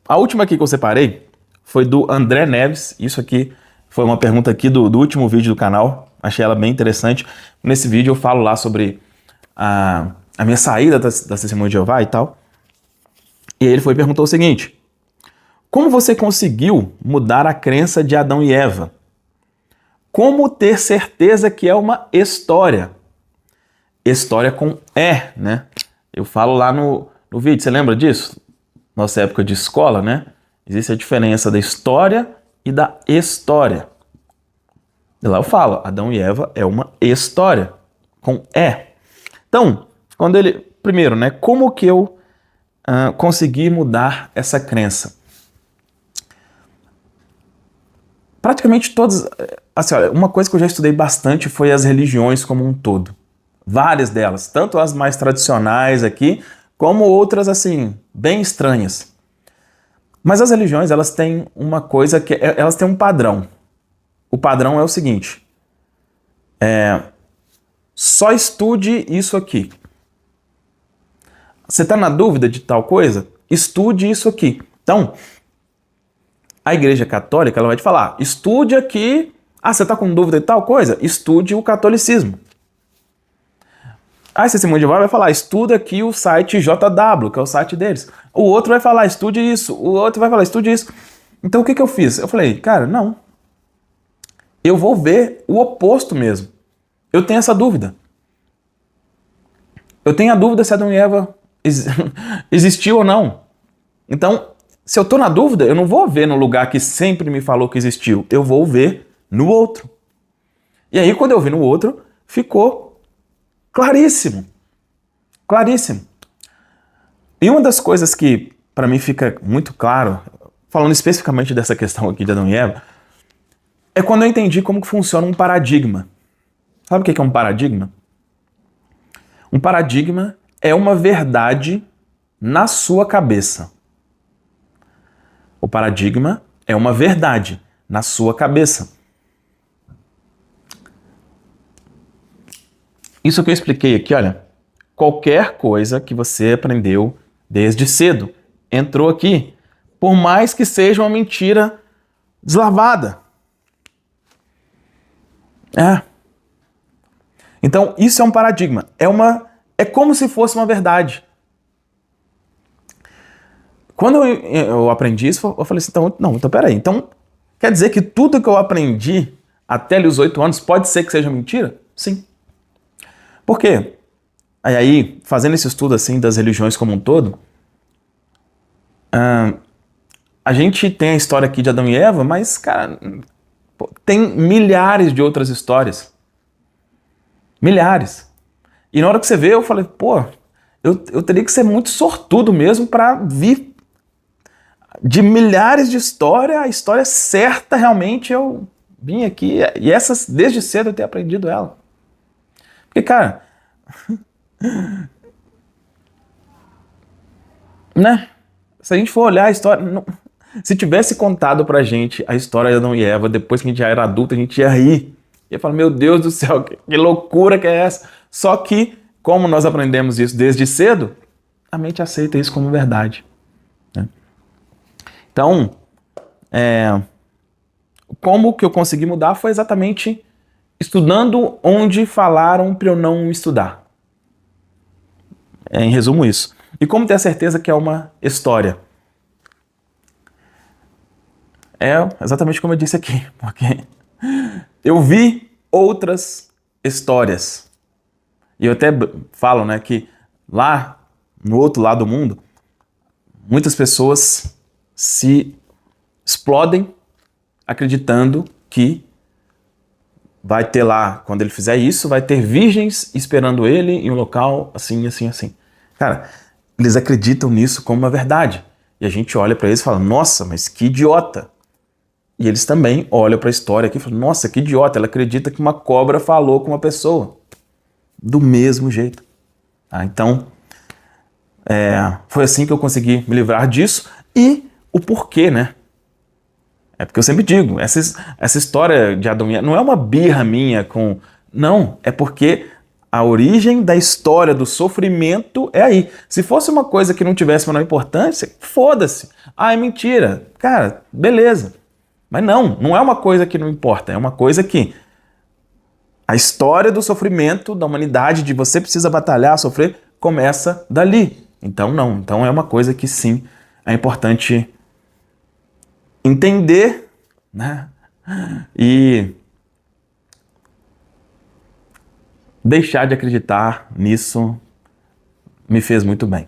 A última aqui que eu separei foi do André Neves. Isso aqui foi uma pergunta aqui do último vídeo do canal. Achei ela bem interessante. Nesse vídeo eu falo lá sobre a minha saída da Testemunha de Jeová e tal. E aí ele perguntou o seguinte: como você conseguiu mudar a crença de Adão e Eva? Como ter certeza que é uma história? História com E, né? Eu falo lá no vídeo, você lembra disso? Nossa época de escola, né? Existe a diferença da história e da história. E lá eu falo, Adão e Eva é uma história com E. Então, primeiro, né? Como que eu consegui mudar essa crença? Praticamente todas, assim, olha, uma coisa que eu já estudei bastante foi as religiões como um todo. Várias delas, tanto as mais tradicionais aqui, como outras, assim, bem estranhas. Mas as religiões, elas têm uma coisa que elas têm um padrão. O padrão é o seguinte: só estude isso aqui. Você está na dúvida de tal coisa? Estude isso aqui. Então, a Igreja Católica, ela vai te falar, estude aqui. Ah, você está com dúvida de tal coisa? Estude o catolicismo. A Testemunha de Jeová vai falar, estuda aqui o site JW, que é o site deles. O outro vai falar, estude isso. O outro vai falar, estude isso. Então, o que eu fiz? Eu falei, cara, não. Eu vou ver o oposto mesmo. Eu tenho essa dúvida. Eu tenho a dúvida se Adão e Eva existiu ou não. Então, se eu estou na dúvida, eu não vou ver no lugar que sempre me falou que existiu. Eu vou ver no outro. E aí, quando eu vi no outro, ficou claríssimo. Claríssimo. E uma das coisas que, para mim, fica muito claro, falando especificamente dessa questão aqui de Adão e Eva, é quando eu entendi como que funciona um paradigma. Sabe o que é um paradigma? Um paradigma é uma verdade na sua cabeça. O paradigma é uma verdade na sua cabeça. Isso que eu expliquei aqui, olha, qualquer coisa que você aprendeu desde cedo entrou aqui, por mais que seja uma mentira deslavada. Então, isso é um paradigma. É como se fosse uma verdade. Quando eu aprendi isso, eu falei assim, então peraí. Então, quer dizer que tudo que eu aprendi até ali os 8 anos pode ser que seja mentira? Sim. Por quê? Aí, fazendo esse estudo assim das religiões como um todo, a gente tem a história aqui de Adão e Eva, mas, cara, tem milhares de outras histórias. Milhares. E na hora que você vê, eu falei, eu teria que ser muito sortudo mesmo para vir de milhares de histórias, a história certa realmente eu vim aqui, e essas, desde cedo eu tenho aprendido ela. Porque, cara, né? Se a gente for olhar a história, se tivesse contado pra gente a história de Adão e Eva, depois que a gente já era adulto, a gente ia rir. Ia falar, meu Deus do céu, que loucura que é essa? Só que, como nós aprendemos isso desde cedo, a mente aceita isso como verdade. Né? Então, como que eu consegui mudar foi exatamente estudando onde falaram para eu não estudar. Em resumo, isso. E como ter a certeza que é uma história? É exatamente como eu disse aqui, porque eu vi outras histórias. E eu até falo, né, que lá, no outro lado do mundo, muitas pessoas se explodem acreditando que vai ter lá, quando ele fizer isso, vai ter virgens esperando ele em um local assim, assim, assim. Cara, eles acreditam nisso como uma verdade. E a gente olha para eles e fala, nossa, mas que idiota. E eles também olham para a história aqui e falam, nossa, que idiota, ela acredita que uma cobra falou com uma pessoa. Do mesmo jeito. Então, foi assim que eu consegui me livrar disso. E o porquê, né? É porque eu sempre digo, essa história de Adão e Eva não é uma birra minha com... Não, é porque A origem da história do sofrimento é aí. Se fosse uma coisa que não tivesse menor importância, foda-se. Ah, é mentira. Cara, beleza. Mas não é uma coisa que não importa. É uma coisa que a história do sofrimento da humanidade, de você precisa batalhar, sofrer, começa dali. Então não. Então é uma coisa que sim, é importante entender, né? E deixar de acreditar nisso me fez muito bem.